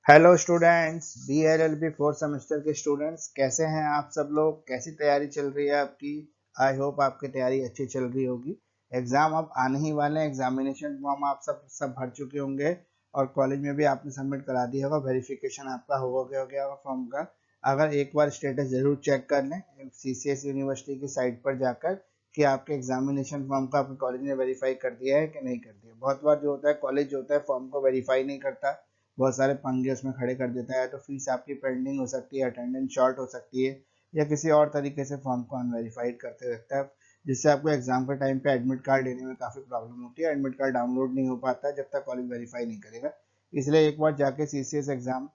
Hello students, BLLB fourth semester के students कैसे हैं आप सब लोग। कैसी तैयारी चल रही है आपकी। आई होप आपकी तैयारी अच्छी चल रही होगी। एग्ज़ाम अब आने ही वाले हैं। एग्जामिनेशन फॉर्म आप सब भर चुके होंगे और कॉलेज में भी आपने सबमिट करा दिया होगा। वेरिफिकेशन आपका हो गया होगा फॉर्म का। अगर एक बार स्टेटस ज़रूर चेक कर लें CCS यूनिवर्सिटी की साइट पर जाकर कि आपके एग्जामिनेशन फॉर्म को आपके कॉलेज ने वेरीफाई कर दिया है कि नहीं कर दिया। बहुत बार जो होता है कॉलेज जो होता है फॉर्म को वेरीफाई नहीं करता, बहुत सारे पंगे उसमें खड़े कर देता है। तो फीस आपकी पेंडिंग हो सकती है, अटेंडेंस शॉर्ट हो सकती है, या किसी और तरीके से फॉर्म को अनवेरीफाइड करते रहता है, जिससे आपको एग्जाम के टाइम पे एडमिट कार्ड लेने में काफ़ी प्रॉब्लम होती है। एडमिट कार्ड डाउनलोड नहीं हो पाता है जब तक कॉलेज वेरीफाई नहीं करेगा। इसलिए एक बार जाके CCS एग्जाम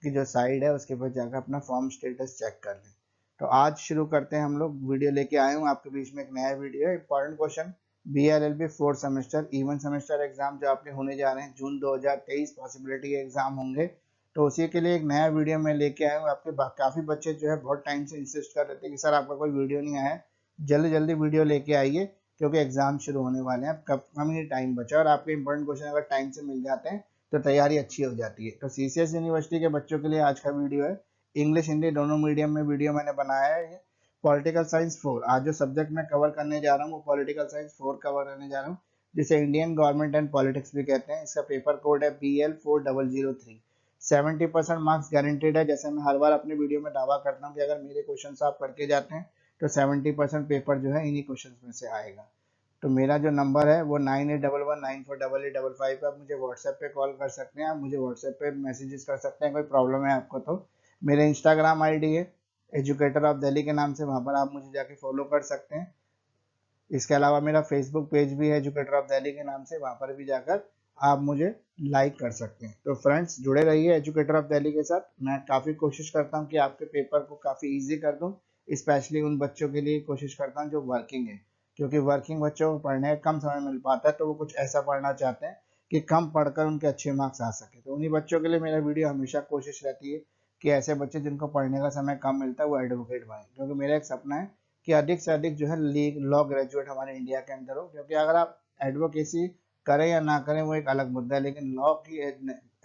की जो साइट है उसके पास जाकर अपना फॉर्म स्टेटस चेक कर लें। तो आज शुरू करते हैं हम लोग। वीडियो लेके आए हूँ आपके बीच में एक नया वीडियो है, important question. BLLB fourth semester even semester exam जो आपके होने जा रहे हैं जून 2023, पॉसिबिलिटी के एग्जाम होंगे। तो उसी के लिए एक नया वीडियो मैं लेके आया हूँ। आपके काफ़ी बच्चे जो है बहुत टाइम से इंसिस्ट कर रहे थे कि सर आपका कोई वीडियो नहीं आया है, जल्दी जल्दी वीडियो लेके आइए क्योंकि एग्जाम शुरू होने वाले हैं। अब कम ही टाइम बचा और आपके इंपॉर्टेंट क्वेश्चन अगर टाइम से मिल जाते हैं तो तैयारी अच्छी हो जाती है। तो CCS यूनिवर्सिटी के बच्चों के लिए आज का वीडियो है। इंग्लिश हिंदी दोनों मीडियम में वीडियो मैंने बनाया है। पॉलिटिकल साइंस 4 आज जो सब्जेक्ट मैं कवर करने जा रहा हूँ वो पॉलिटिकल साइंस 4 कवर करने जा रहा हूँ, जिसे इंडियन गवर्नमेंट एंड पॉलिटिक्स भी कहते हैं। इसका पेपर कोड है BL4003। 70% मार्क्स गारंटेड है। जैसे मैं हर बार अपने वीडियो में दावा करता हूँ कि अगर मेरे क्वेश्चन आप करके जाते हैं तो 70% पेपर जो है इन्हीं क्वेश्चन में से आएगा। तो मेरा जो नंबर है वो 9811948855 आप मुझे व्हाट्सएप पे कॉल कर सकते हैं, आप मुझे व्हाट्सएप पे मैसेजेस कर सकते हैं, कोई प्रॉब्लम है आपको तो। मेरे इंस्टाग्राम आईडी है एजुकेटर ऑफ दिल्ली के नाम से, वहाँ पर आप मुझे जाके फॉलो कर सकते हैं। इसके अलावा मेरा फेसबुक पेज भी है एजुकेटर ऑफ दिल्ली के नाम से, वहाँ पर भी जाकर आप मुझे लाइक कर सकते हैं। तो फ्रेंड्स जुड़े रहिए एजुकेटर ऑफ दिल्ली के साथ। मैं काफ़ी कोशिश करता हूँ कि आपके पेपर को काफ़ी ईजी कर दूँ। स्पेशली उन बच्चों के लिए कोशिश करता हूँ जो वर्किंग है, क्योंकि वर्किंग बच्चों को पढ़ने का कम समय मिल पाता है, तो वो कुछ ऐसा पढ़ना चाहते हैं कि कम पढ़कर उनके अच्छे मार्क्स आ सके। तो उन्हीं बच्चों के लिए मेरा वीडियो हमेशा कोशिश रहती है कि ऐसे बच्चे जिनको पढ़ने का समय कम मिलता है वो एडवोकेट बने, क्योंकि मेरा एक सपना है कि अधिक से अधिक जो है लॉ ग्रेजुएट हमारे इंडिया के अंदर हो। क्योंकि अगर आप एडवोकेसी करें या ना करें वो एक अलग मुद्दा है, लेकिन लॉ की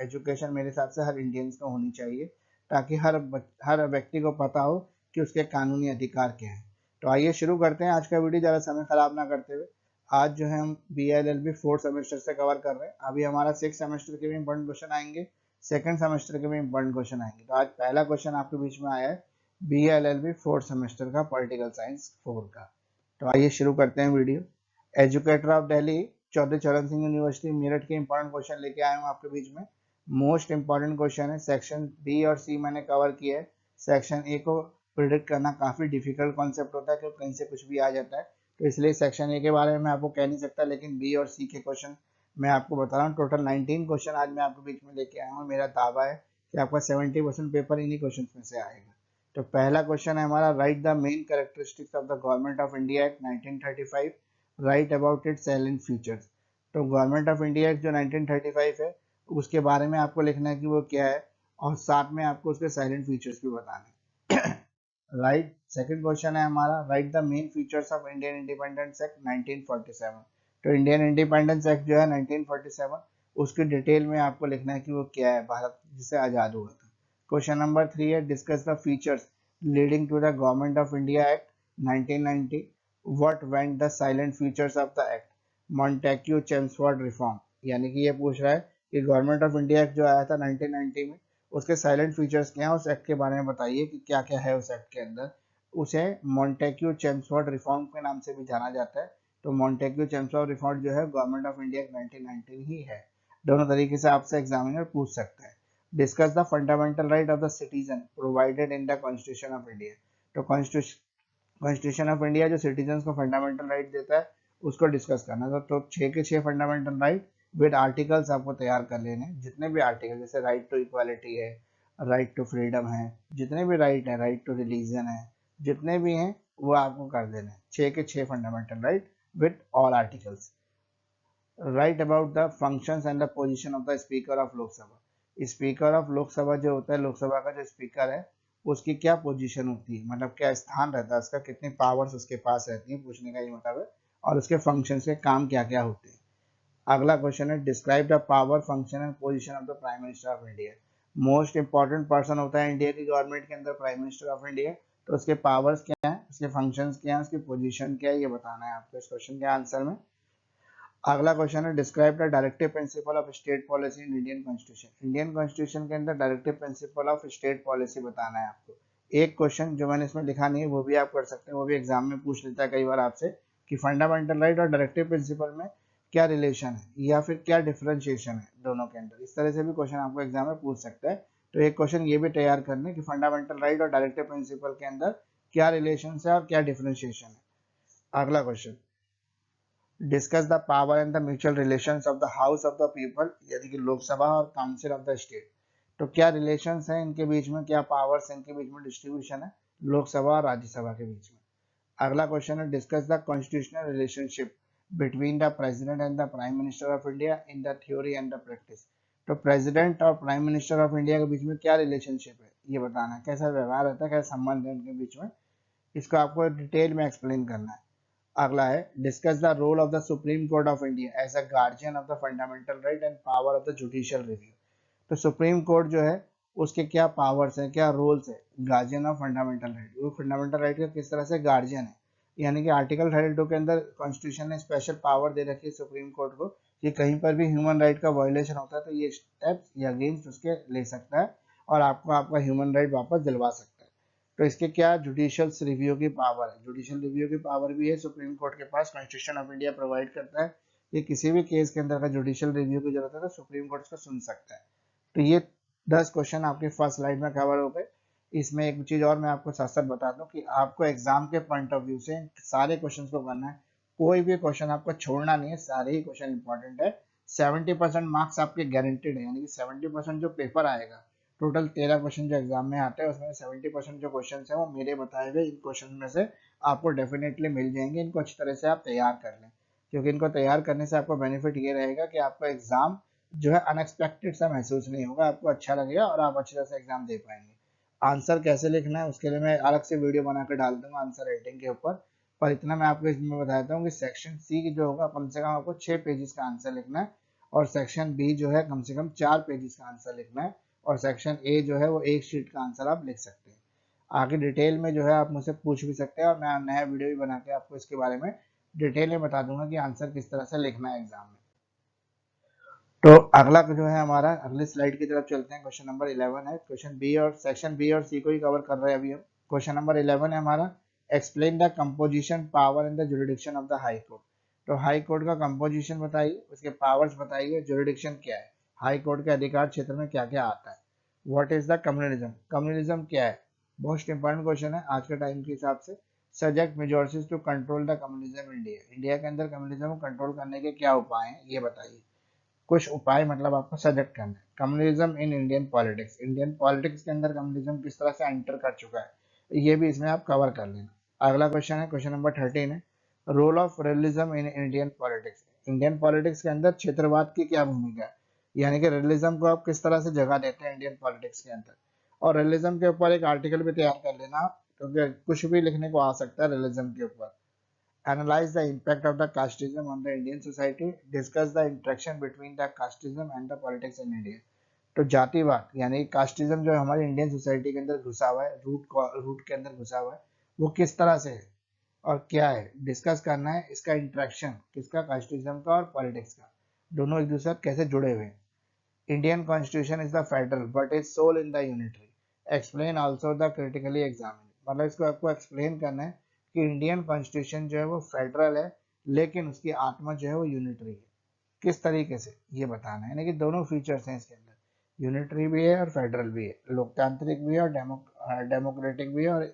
एजुकेशन मेरे हिसाब से हर इंडियंस को होनी चाहिए, ताकि हर व्यक्ति को पता हो कि उसके कानूनी अधिकार क्या है। तो आइए शुरू करते हैं आज का वीडियो ज़्यादा समय खराब ना करते हुए। आज जो है हम BLLB फोर्थ सेमेस्टर से कवर कर रहे हैं। अभी हमारा सिक्स सेमेस्टर के भी इंपॉर्टेंट क्वेश्चन आएंगे, सेकंड सेमेस्टर के भी इंपॉर्टेंट क्वेश्चन आएंगे। तो आज पहला क्वेश्चन आपके बीच में आया है BLLB फोर्थ सेमेस्टर का, पॉलिटिकल साइंस 4 का। तो आइए शुरू करते हैं वीडियो। Educator of Delhi Chaudhary Charan Singh university Meerut के इंपॉर्टेंट क्वेश्चन लेके आया हूँ आपके बीच में। मोस्ट इंपॉर्टेंट क्वेश्चन है। सेक्शन बी और सी मैंने कवर किया है। सेक्शन ए को प्रिडिक्ट करना काफ़ी डिफिकल्ट कॉन्सेप्ट होता है क्योंकि कहीं से कुछ भी आ जाता है, तो इसलिए सेक्शन ए के बारे में मैं आपको कह नहीं सकता, लेकिन बी और सी के क्वेश्चन मैं आपको बता रहा हूँ। टोटल 19 क्वेश्चन आज मैं आपके बीच में लेके आया हूँ। मेरा दावा है कि आपका 70% पेपर इन्हीं क्वेश्चन में से आएगा। तो पहला क्वेश्चन है हमारा, right the main characteristics of the government of India act 1935, right about it's salient features. तो गवर्नमेंट ऑफ इंडिया एक्ट जो 1935 है उसके बारे में आपको लिखना है कि वो क्या है, और साथ में आपको उसके साइलेंट फीचर्स भी बताने हैं। राइट। सेकंड क्वेश्चन है हमारा, right the main features of Indian independence act 1947। तो इंडियन इंडिपेंडेंस एक्ट जो है 1947, उसकी डिटेल में आपको लिखना है कि वो क्या है, भारत जिसे आज़ाद हुआ था। क्वेश्चन नंबर 3 है, discuss the features leading to the government of India act 1990, what went the salient features of the act, Montagu Chelmsford reform. यानी कि ये पूछ रहा है कि गवर्नमेंट ऑफ इंडिया एक्ट जो आया था 1990 में, उसके साइलेंट फीचर्स क्या हैं, उस एक्ट के बारे में बताइए कि क्या क्या है उस एक्ट के अंदर। उसे मॉन्टेक्यू चेम्सफोर्ड रिफॉर्म के नाम से भी जाना जाता है। तो मॉन्टेक्यू चेम्सफोर्ड रिफॉर्म जो है गवर्नमेंट ऑफ इंडिया 1919 ही है। दोनों तरीके से आपसे एग्जामिनर पूछ सकता है। Discuss the fundamental right of the citizen provided in the constitution of India. तो कॉन्स्टिट्यूशन ऑफ इंडिया जो सिटीजन को फंडामेंटल राइट देता है उसको डिस्कस करना था। तो 6 के 6 फंडामेंटल राइट विद आर्टिकल्स आपको तैयार कर लेने हैं। जितने भी आर्टिकल, जैसे राइट टू इक्वालिटी है, राइट टू फ्रीडम है, जितने भी राइट है, राइट टू रिलीजन है, जितने भी हैं वो आपको कर देने हैं। 6 के 6 fundamental right with all articles. Right about the functions and the position of the speaker of Lok Sabha. Speaker of Lok Sabha जो होता है, लोकसभा का जो स्पीकर है उसकी क्या पोजीशन होती है, मतलब क्या स्थान रहता है उसका, कितनी पावर्स उसके पास रहती है, पूछने का ये मतलब है। और उसके फंक्शंस के काम क्या क्या होते हैं। अगला क्वेश्चन है, describe the power function and position of the prime minister of India. Most important person होता है इंडिया की गवर्नमेंट के अंदर प्राइम मिनिस्टर ऑफ इंडिया। तो उसके पावर्स क्या है, उसके फंक्शंस क्या है, उसकी पोजीशन क्या है, ये बताना है आपको इस क्वेश्चन के आंसर में। अगला क्वेश्चन है describe the directive principle of state policy in Indian constitution. Indian constitution के अंदर directive principle of state policy बताना है आपको। एक क्वेश्चन जो मैंने इसमें लिखा नहीं है वो भी आप कर सकते हैं, वो भी एग्जाम में पूछ लेता है कई बार आपसे कि फंडामेंटल राइट और डायरेक्टिव प्रिंसिपल में क्या रिलेशन है या फिर क्या डिफरेंशिएशन है दोनों के अंदर। इस तरह से भी क्वेश्चन आपको एग्जाम में पूछ सकता है। तो एक क्वेश्चन ये भी तैयार करना है कि फंडामेंटल राइट और डायरेक्टिव प्रिंसिपल के अंदर क्या रिलेशन है और क्या डिफरेंशिएशन है। अगला question discuss the power and the mutual relations of the house of the people, यानी कि लोकसभा और काउंसिल ऑफ द स्टेट। तो क्या रिलेशंस हैं इनके बीच में, क्या पावर्स इनके बीच में, डिस्ट्रीब्यूशन है लोकसभा और राज्यसभा के बीच में। अगला क्वेश्चन है discuss the constitutional relationship between the president and the prime minister of India in the theory and the practice. तो प्रेसिडेंट और प्राइम मिनिस्टर ऑफ इंडिया के बीच में क्या रिलेशनशिप है ये बताना है, कैसा व्यवहार रहता है, कैसा संबंध है उनके बीच में, इसको आपको डिटेल में एक्सप्लेन करना है। अगला है discuss the role of the supreme court of India as a guardian of the fundamental right and power of the judicial review. तो सुप्रीम कोर्ट जो है उसके क्या पावर्स हैं, क्या रोल्स है गार्जियन ऑफ फंडामेंटल राइट, वो फंडामेंटल राइट का किस तरह से गार्जियन है। यानी कि आर्टिकल 32 के अंदर कॉन्स्टिट्यूशन ने स्पेशल पावर दे रखी है सुप्रीम कोर्ट को कि कहीं पर भी ह्यूमन राइट का वायलेशन होता है तो ये स्टेप्स या अगेंस्ट उसके ले सकता है और आपको आपका ह्यूमन राइट वापस दिलवा सकता है। तो इसके क्या जुडिशियल रिव्यू की पावर है, जुडिशियल रिव्यू की पावर भी है सुप्रीम कोर्ट के पास, कॉन्स्टिट्यूशन ऑफ इंडिया प्रोवाइड करता है। ये किसी भी केस के अंदर का जुडिशियल रिव्यू की जरूरत है तो सुप्रीम कोर्ट इसको सुन सकता है। तो ये 10 क्वेश्चन आपके फर्स्ट स्लाइड में कवर हो गए। इसमें एक चीज और मैं आपको साथ साथ बता दूं कि आपको एग्जाम के पॉइंट ऑफ व्यू से सारे क्वेश्चन को करना है, कोई भी क्वेश्चन आपको छोड़ना नहीं है, सारे ही क्वेश्चन इंपॉर्टेंट है। 70% मार्क्स आपके गारंटेड है, यानी कि 70% जो पेपर आएगा, टोटल 13 क्वेश्चन जो एग्जाम में आते हैं उसमें 70% जो क्वेश्चन है वो मेरे बताए हुए इन क्वेश्चन में से आपको डेफिनेटली मिल जाएंगे। इनको अच्छी तरह से आप तैयार कर लें, क्योंकि इनको तैयार करने से आपको बेनिफिट ये रहेगा कि आपका एग्जाम जो है अनएक्सपेक्टेड सा महसूस नहीं होगा, आपको अच्छा लगेगा और आप अच्छी तरह से एग्जाम दे पाएंगे। आंसर कैसे लिखना है उसके लिए मैं अलग से वीडियो बनाकर डाल दूंगा आंसर राइटिंग के ऊपर, पर इतना मैं आपको इसमें बताता हूँ कि सेक्शन सी जो होगा कम से कम आपको 6 पेजेस का आंसर लिखना है और सेक्शन बी जो है कम से कम 4 पेजेस का आंसर लिखना है और सेक्शन ए जो है वो एक शीट का आंसर आप लिख सकते हैं। आगे डिटेल में जो है आप मुझसे पूछ भी सकते हैं और मैं नया वीडियो भी बना के आपको इसके बारे में डिटेल में बता दूंगा कि आंसर किस तरह से लिखना है एग्जाम में। तो अगला जो है हमारा अगले स्लाइड की तरफ चलते हैं। क्वेश्चन नंबर 11 है, क्वेश्चन बी और सेक्शन बी और सी को ही कवर कर रहे हैं अभी हम। क्वेश्चन नंबर 11 है हमारा explain the composition power and the jurisdiction of the high court. तो हाई कोर्ट का कंपोजिशन बताइए, उसके पावर्स बताइए, जुरिडिक्शन क्या है, हाई कोर्ट के अधिकार क्षेत्र में क्या क्या आता है। What is the communalism, communalism क्या है, मोस्ट इंपॉर्टेंट क्वेश्चन है आज के टाइम के हिसाब से। Subject majorities to control the communalism India, India के अंदर कम्युनलिज्म को कंट्रोल करने के क्या उपाय हैं ये बताइए। कुछ उपाय मतलब आपको सजेक्ट करना है। कम्युनलिज्म इन इंडियन पॉलिटिक्स, इंडियन पॉलिटिक्स के अंदर कम्युनलिज्म किस तरह से एंटर कर चुका है ये भी इसमें आप कवर कर लेना। अगला क्वेश्चन है क्वेश्चन नंबर 13 है role of realism in Indian politics, Indian politics के अंदर क्षेत्रवाद की क्या भूमिका है, यानी कि रियलिज्म को आप किस तरह से जगह देते हैं इंडियन पॉलिटिक्स के अंदर। और रियलिज्म के ऊपर एक आर्टिकल भी तैयार कर लेना क्योंकि कुछ भी लिखने को आ सकता है रियलिज्म के ऊपर। Analyze the impact of the casteism on the Indian society, discuss the interaction between the casteism and the politics in India। तो जातिवाद यानी कास्टिज्म जो हमारी इंडियन सोसाइटी के अंदर घुसा हुआ है, रूट के अंदर घुसा हुआ है, वो किस तरह से है और क्या है, डिस्कस करना है। इसका इंटरेक्शन किसका, कास्टिज्म का और पॉलिटिक्स का, दोनों एक दूसरे कैसे जुड़े हुए हैं। Indian constitution is the federal but is soul in the unitary, explain also the critically examine. मतलब इसको आपको एक्सप्लेन करना है कि इंडियन कॉन्स्टिट्यूशन जो है वो फेडरल है लेकिन उसकी आत्मा जो है वो यूनिटरी है, किस तरीके से ये बताना है। यानी कि दोनों फीचर्स हैं इसके अंदर, यूनिटरी भी है और फेडरल भी है, लोकतांत्रिक भी है और डेमोक्रेटिक भी है और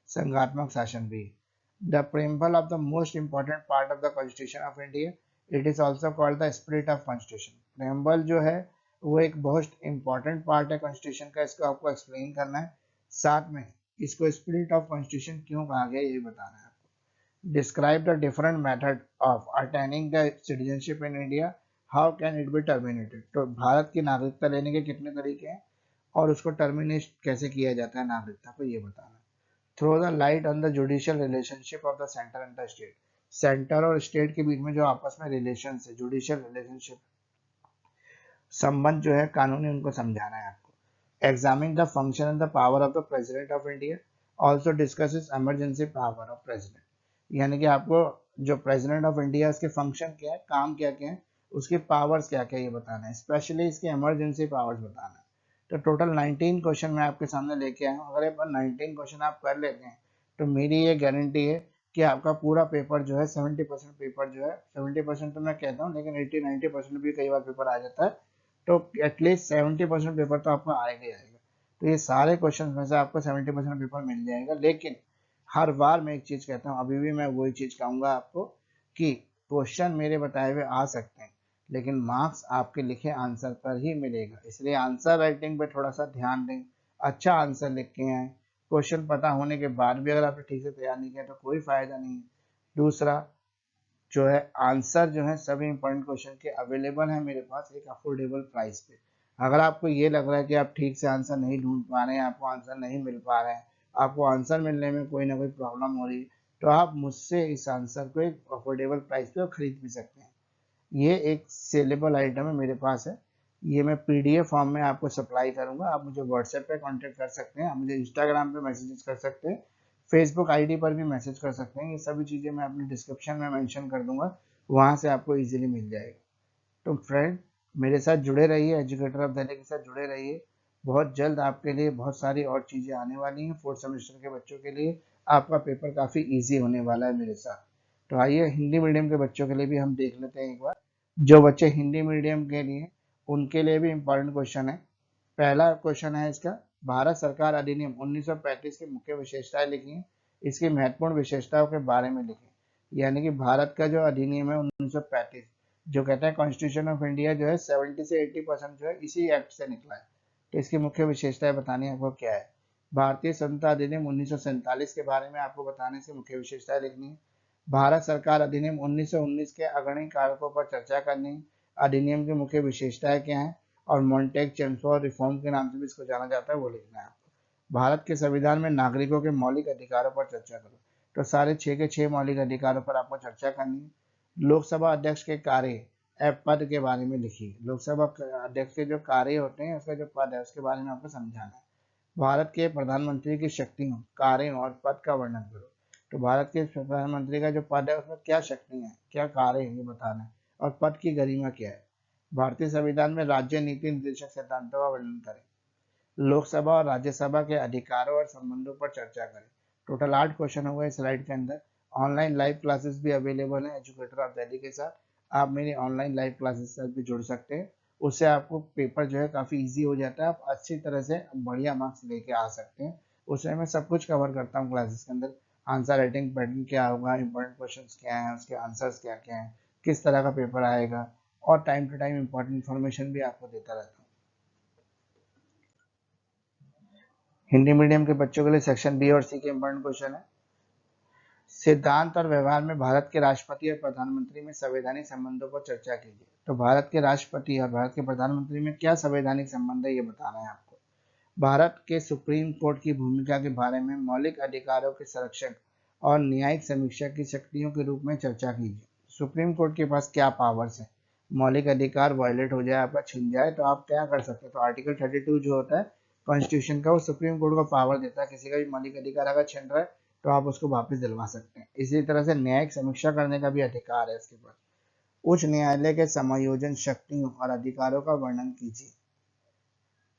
संघात्मक शासन भी है। The preamble of the most important part of the constitution of India, it is also called the spirit of constitution. Preamble जो है वो एक बहुत इंपॉर्टेंट पार्ट है कॉन्स्टिट्यूशन का, इसको आपको एक्सप्लेन करना है। साथ में इसको स्पिरिट ऑफ कॉन्स्टिट्यूशन क्यों कहा गया ये बताना है आपको। Describe the different method of attaining the citizenship in India, how can it be terminated. तो भारत की नागरिकता लेने के कितने तरीके हैं और उसको टर्मिनेट कैसे किया जाता है नागरिकता को, ये बताना है। Throw the light on the judicial relationship of the centre and the state, centre और स्टेट के बीच में जो आपस में रिलेशन है, जुडिशियल रिलेशनशिप संबंध जो है कानूनी, उनको समझाना है आपको। Examine the function and the power of the president of India, also discusses emergency power of president. यानी कि आपको जो प्रेसिडेंट ऑफ इंडिया उसके फंक्शन क्या है, काम क्या क्या है, उसकी पावर्स क्या क्या ये बताना है, स्पेशली इसके इमरजेंसी पावर्स बताना है। तो टोटल 19 क्वेश्चन मैं आपके सामने लेके आया हूँ। अगर ये 19 क्वेश्चन आप कर लेते हैं तो मेरी ये गारंटी है कि आपका पूरा पेपर जो है 70% पेपर जो है, 70% तो मैं कहता हूँ लेकिन 80-90% भी कई बार पेपर आ जाता है, तो एटलीस्ट 70% पेपर तो आपको आएगा ही आएगा। तो ये सारे क्वेश्चन में से आपको 70% पेपर मिल जाएगा। लेकिन हर बार मैं एक चीज कहता हूँ, अभी भी मैं वही चीज कहूंगा आपको कि क्वेश्चन मेरे बताए हुए आ सकते हैं लेकिन मार्क्स आपके लिखे आंसर पर ही मिलेगा। इसलिए आंसर राइटिंग पे थोड़ा सा ध्यान दें, अच्छा आंसर लिख के आए। क्वेश्चन पता होने के बाद भी अगर आपने ठीक से तैयार नहीं किया तो कोई फायदा नहीं है। दूसरा जो है, आंसर जो है सभी इंपॉर्टेंट क्वेश्चन के अवेलेबल है मेरे पास एक अफोर्डेबल प्राइस पे। अगर आपको ये लग रहा है कि आप ठीक से आंसर नहीं ढूंढ पा रहे हैं, आपको आंसर नहीं मिल पा रहे हैं, आपको आंसर मिलने में कोई ना कोई प्रॉब्लम हो रही है, तो आप मुझसे इस आंसर को एक अफोर्डेबल प्राइस पे खरीद भी सकते हैं। ये एक सेलेबल आइटम है मेरे पास है। ये मैं पीडीएफ फॉर्म में आपको सप्लाई करूंगा। आप मुझे व्हाट्सएप पे कांटेक्ट कर सकते हैं, आप मुझे इंस्टाग्राम पे मैसेजेस कर सकते हैं, फेसबुक आईडी पर भी मैसेज कर सकते हैं। ये सभी चीज़ें मैं अपनी डिस्क्रिप्शन में मेंशन कर दूंगा, वहां से आपको इजीली मिल जाएगा। तो फ्रेंड, मेरे साथ जुड़े रहिए, एजुकेटर ऑफ दिल्ली के साथ जुड़े रहिए। बहुत जल्द आपके लिए बहुत सारी और चीज़ें आने वाली हैं। फोर्थ सेमेस्टर के बच्चों के लिए आपका पेपर काफ़ी ईजी होने वाला है मेरे साथ। तो आइए हिंदी मीडियम के बच्चों के लिए भी हम देख लेते हैं एक बार। जो बच्चे हिंदी मीडियम के लिए, उनके लिए भी इम्पोर्टेंट क्वेश्चन है। पहला क्वेश्चन है इसका, भारत सरकार अधिनियम 1935 की मुख्य विशेषताएं लिखिए, इसकी महत्वपूर्ण विशेषताओं के बारे में लिखिए। यानी कि भारत का जो अधिनियम है 1935, जो कहता है कॉन्स्टिट्यूशन ऑफ इंडिया जो है 70 से 80% जो है इसी एक्ट से निकला है। तो इसकी मुख्य विशेषताएं बतानी है आपको क्या है। भारतीय स्वतंत्रता अधिनियम 1947 के बारे में आपको बताने से मुख्य विशेषताएं लिखनी है। भारत सरकार अधिनियम 1919 के अग्रणी कारकों पर चर्चा करनी, अधिनियम की मुख्य विशेषताएं क्या हैं, और मॉन्टेग चेम्सफोर्ड रिफॉर्म के नाम से भी इसको जाना जाता है वो लिखना है आपको। भारत के संविधान में नागरिकों के मौलिक अधिकारों पर चर्चा करो। तो सारे 6 के 6 मौलिक अधिकारों पर आपको चर्चा करनी है। लोकसभा अध्यक्ष के कार्य पद के बारे में लिखिए। लोकसभा अध्यक्ष के जो कार्य होते हैं, उसका जो पद है उसके बारे में आपको समझाना है। भारत के प्रधानमंत्री की शक्तियों, कार्यों और पद का वर्णन करो। तो भारत के प्रधानमंत्री का जो पद है उसमें क्या शक्तियां हैं, क्या कार्य है, ये बताना है। और पद की गरिमा क्या है। भारतीय संविधान में राज्य नीति निर्देशक सिद्धांतों का वर्णन करें। लोकसभा और राज्यसभा के अधिकारों और संबंधों पर चर्चा करें। टोटल 8 क्वेश्चन हुए इस स्लाइड के अंदर। ऑनलाइन लाइव क्लासेस भी अवेलेबल है एजुकेटर ऑफ दिल्ली के साथ। आप मेरी ऑनलाइन लाइव क्लासेस से भी जुड़ सकते हैं। उससे आपको पेपर जो है काफ़ी इजी हो जाता है, आप अच्छी तरह से बढ़िया मार्क्स लेके आ सकते हैं। उसमें मैं सब कुछ कवर करता हूँ क्लासेस के अंदर। आंसर राइटिंग पैटर्न क्या होगा, इंपॉर्टेंट क्वेश्चन क्या हैं, उसके आंसर्स क्या क्या हैं, किस तरह का पेपर आएगा, और time to time important information भी आपको देता रहता हूँ। हिंदी मीडियम के बच्चों के लिए सेक्शन बी और सी के इंपॉर्टेंट क्वेश्चन है। सिद्धांत और व्यवहार में भारत के राष्ट्रपति और प्रधानमंत्री में संवैधानिक संबंधों पर चर्चा कीजिए। तो भारत के राष्ट्रपति और भारत के प्रधानमंत्री में क्या संवैधानिक संबंध है ये बताना है आपको। भारत के सुप्रीम कोर्ट की भूमिका के बारे में मौलिक अधिकारों के संरक्षण और न्यायिक समीक्षा की शक्तियों के रूप में चर्चा कीजिए। सुप्रीम कोर्ट के पास क्या पावर्स है, मौलिक अधिकार वायलेट हो जाए, आपका छिन जाए, तो आप क्या कर सकते हैं। तो आर्टिकल 32 जो होता है कॉन्स्टिट्यूशन का, वो सुप्रीम कोर्ट को पावर देता है, किसी का भी मौलिक अधिकार अगर छिन रहा है तो आप उसको वापस दिलवा सकते हैं। इसी तरह से न्यायिक समीक्षा करने का भी अधिकार है इसके पास। उच्च न्यायालय के समायोजन शक्तियों और अधिकारों का वर्णन कीजिए।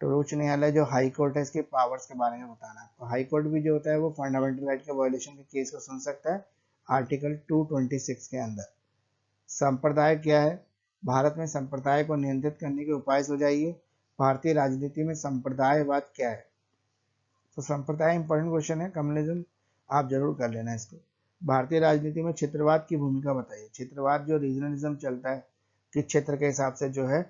तो उच्च न्यायालय जो हाई कोर्ट है, इसके पावर्स के बारे में बताना है। तो हाई कोर्ट भी जो होता है वो फंडामेंटल राइट के वायलेशन के केस को सुन सकता है आर्टिकल 226 के अंदर। संप्रदाय क्या है, भारत में संप्रदाय को नियंत्रित करने के उपाय सुझाइए। भारतीय राजनीति में संप्रदायवाद क्या है। तो संप्रदाय इंपॉर्टेंट क्वेश्चन है, कम्युनिज्म आप जरूर कर लेना इसको। भारतीय राजनीति में क्षेत्रवाद की भूमिका बताइए। क्षेत्रवाद जो रीजनलिज्म चलता है कि क्षेत्र के हिसाब से जो है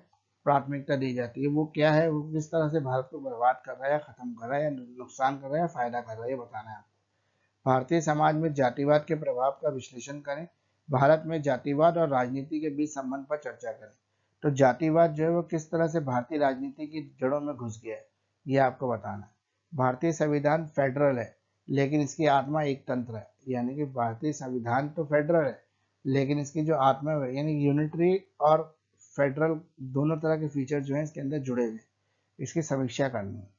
प्राथमिकता दी जाती है, वो क्या है, वो किस तरह से भारत को बर्बाद कर रहा है या खत्म कर रहा है या नुकसान कर रहा है या फायदा कर रहा है, ये बताना है आपको। भारतीय समाज में जातिवाद के प्रभाव का विश्लेषण करें। भारत में जातिवाद और राजनीति के बीच संबंध पर चर्चा करें। तो जातिवाद जो है वो किस तरह से भारतीय राजनीति की जड़ों में घुस गया है, ये आपको बताना है। भारतीय संविधान फेडरल है लेकिन इसकी आत्मा एक तंत्र है। यानी कि भारतीय संविधान तो फेडरल है लेकिन इसकी जो आत्मा है यानी यूनिटरी और फेडरल दोनों तरह के फीचर जो हैं इसके अंदर जुड़े हुए हैं। इसकी समीक्षा करनी है।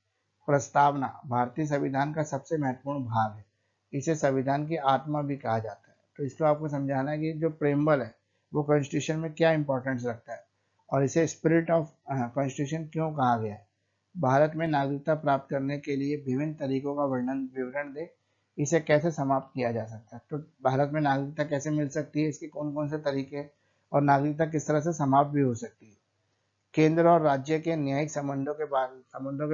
प्रस्तावना भारतीय संविधान का सबसे महत्वपूर्ण भाग है। इसे संविधान की आत्मा भी कहा जाता है। तो इसको आपको समझाना है कि जो प्रेम्बल है वो कॉन्स्टिट्यूशन में क्या इंपॉर्टेंस रखता है और इसे स्पिरिट ऑफ कॉन्स्टिट्यूशन क्यों कहा गया है। भारत में नागरिकता प्राप्त करने के लिए विभिन्न तरीकों का विवरण दे। इसे कैसे समाप्त किया जा सकता है। तो भारत में नागरिकता कैसे मिल सकती है, इसके कौन कौन से तरीके और नागरिकता किस तरह से समाप्त भी हो सकती है। केंद्र और राज्य के न्यायिक संबंधों के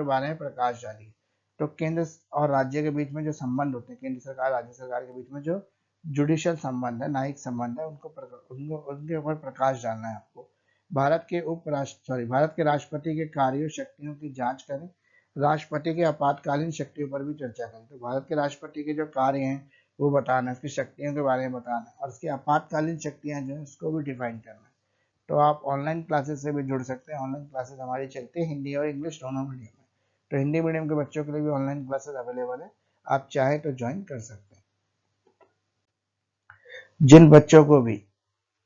बारे में प्रकाश डाली। तो केंद्र और राज्य के बीच में जो संबंध होते हैं, केंद्र सरकार राज्य सरकार के बीच में जो जुडिशियल संबंध है, न्यायिक संबंध है, उनके ऊपर प्रकाश डालना है आपको। भारत के राष्ट्रपति के कार्यों शक्तियों की जांच करें। राष्ट्रपति के आपातकालीन शक्तियों पर भी चर्चा करें। तो भारत के राष्ट्रपति के जो कार्य हैं वो बताना है, उसकी शक्तियों के बारे में बताना है और उसकी आपातकालीन शक्तियां जो है उसको भी डिफाइन करना है। तो आप ऑनलाइन क्लासेस से भी जुड़ सकते हैं। ऑनलाइन क्लासेस हमारी चलती है हिंदी और इंग्लिश दोनों मीडियम में। तो हिंदी मीडियम के बच्चों के लिए भी ऑनलाइन क्लासेस अवेलेबल है, आप चाहे तो ज्वाइन कर सकते हैं। जिन बच्चों को भी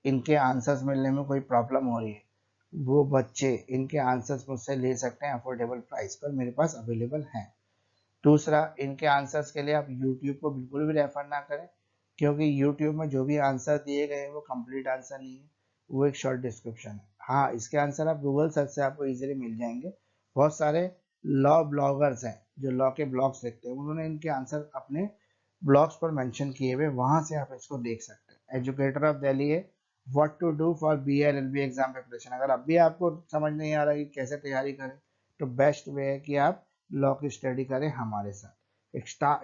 इनके आंसर्स मिलने में कोई प्रॉब्लम हो रही है वो बच्चे इनके आंसर्स मुझसे ले सकते हैं, अफोर्डेबल प्राइस पर मेरे पास अवेलेबल हैं। दूसरा, इनके आंसर्स के लिए आप यूट्यूब को बिल्कुल भी रेफर ना करें, क्योंकि यूट्यूब में जो भी आंसर दिए गए हैं वो कंप्लीट आंसर नहीं है, वो एक शॉर्ट डिस्क्रिप्शन है। हाँ, इसके आंसर आप गूगल सर्च से आपको इजीली मिल जाएंगे। बहुत सारे लॉ ब्लॉगर्स हैं जो लॉ के ब्लॉग्स लिखते हैं, उन्होंने इनके आंसर अपने ब्लॉग्स पर मेंशन किए हुए, वहां से आप इसको देख सकते हैं। एजुकेटर ऑफ दिल्ली है, what to do for BLLB exam preparation. अगर अब भी आपको समझ नहीं आ रहा कि कैसे तैयारी करें, तो बेस्ट वे है कि आप लॉ की स्टडी करें हमारे साथ,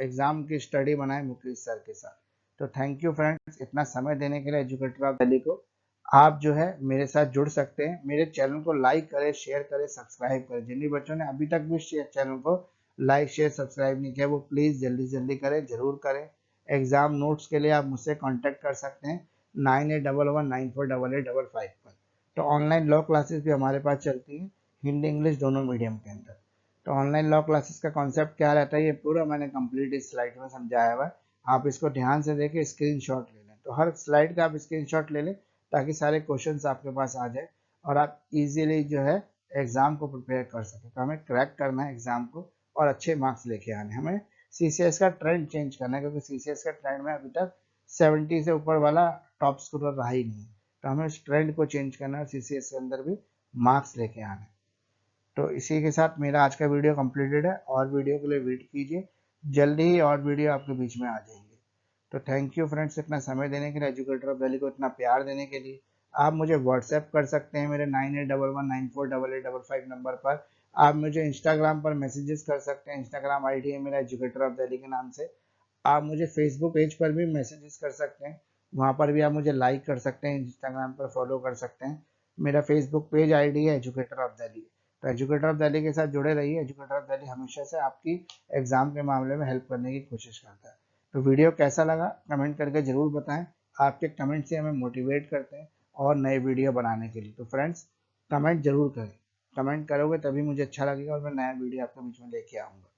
एग्जाम की स्टडी बनाएं मुकेश सर के साथ। तो थैंक यू फ्रेंड्स, इतना समय देने के लिए एजुकेटर ऑफ दिल्ली को। आप जो है मेरे साथ जुड़ सकते हैं। मेरे चैनल को लाइक करें, शेयर करें, सब्सक्राइब करें। जिन भी बच्चों ने अभी तक भी चैनल को लाइक शेयर सब्सक्राइब नहीं किया वो प्लीज़ जल्दी जल्दी करें, जरूर करें। एग्जाम नोट्स के लिए आप मुझसे कांटेक्ट कर सकते हैं 9811948855 पर। तो ऑनलाइन लॉ क्लासेस भी हमारे पास चलती हैं हिंदी इंग्लिश दोनों मीडियम के अंदर। तो ऑनलाइन लॉ क्लासेस का कॉन्सेप्ट क्या रहता है ये पूरा मैंने कंप्लीट इस स्लाइड में समझाया हुआ है। आप इसको ध्यान से देखें, स्क्रीनशॉट ले लें। तो हर स्लाइड का आप स्क्रीनशॉट ले लें ताकि सारे क्वेश्चंस आपके पास आ जाए और आप इजीली जो है एग्जाम को प्रिपेयर कर सकें। तो हमें क्रैक करना है एग्जाम को और अच्छे मार्क्स लेके आने। हमें CCS का ट्रेंड चेंज करना है, क्योंकि CCS का ट्रेंड में अभी तक 70 से ऊपर वाला टॉप स्कोरर रहा ही नहीं। तो हमें उस ट्रेंड को चेंज करना है, CCS के अंदर भी मार्क्स लेके आने। तो इसी के साथ मेरा आज का वीडियो कंप्लीटेड है। और वीडियो के लिए वेट कीजिए, जल्दी ही और वीडियो आपके बीच में आ जाएंगे। तो थैंक यू फ्रेंड्स, इतना समय देने के लिए, एजुकेटर ऑफ दिल्ली को इतना प्यार देने के लिए। आप मुझे व्हाट्सएप कर सकते हैं मेरे 9811948855 नंबर पर। आप मुझे इंस्टाग्राम पर मैसेजेस कर सकते हैं, इंस्टाग्राम ID है मेरा एजुकेटर ऑफ दिल्ली के नाम से। आप मुझे फेसबुक पेज पर भी मैसेजेस कर सकते हैं, वहाँ पर भी आप मुझे लाइक कर सकते हैं, इंस्टाग्राम पर फॉलो कर सकते हैं। मेरा फेसबुक पेज ID है एजुकेटर ऑफ दिल्ली। तो एजुकेटर ऑफ दिल्ली के साथ जुड़े रहिए। एजुकेटर ऑफ दिल्ली हमेशा से आपकी एग्जाम के मामले में हेल्प करने की कोशिश करता है। तो वीडियो कैसा लगा कमेंट करके ज़रूर बताएं। आपके कमेंट से हमें मोटिवेट करते हैं और नए वीडियो बनाने के लिए। तो फ्रेंड्स, कमेंट जरूर करें, कमेंट करोगे तभी मुझे अच्छा लगेगा और मैं नया वीडियो आपके बीच में लेके आऊँगा।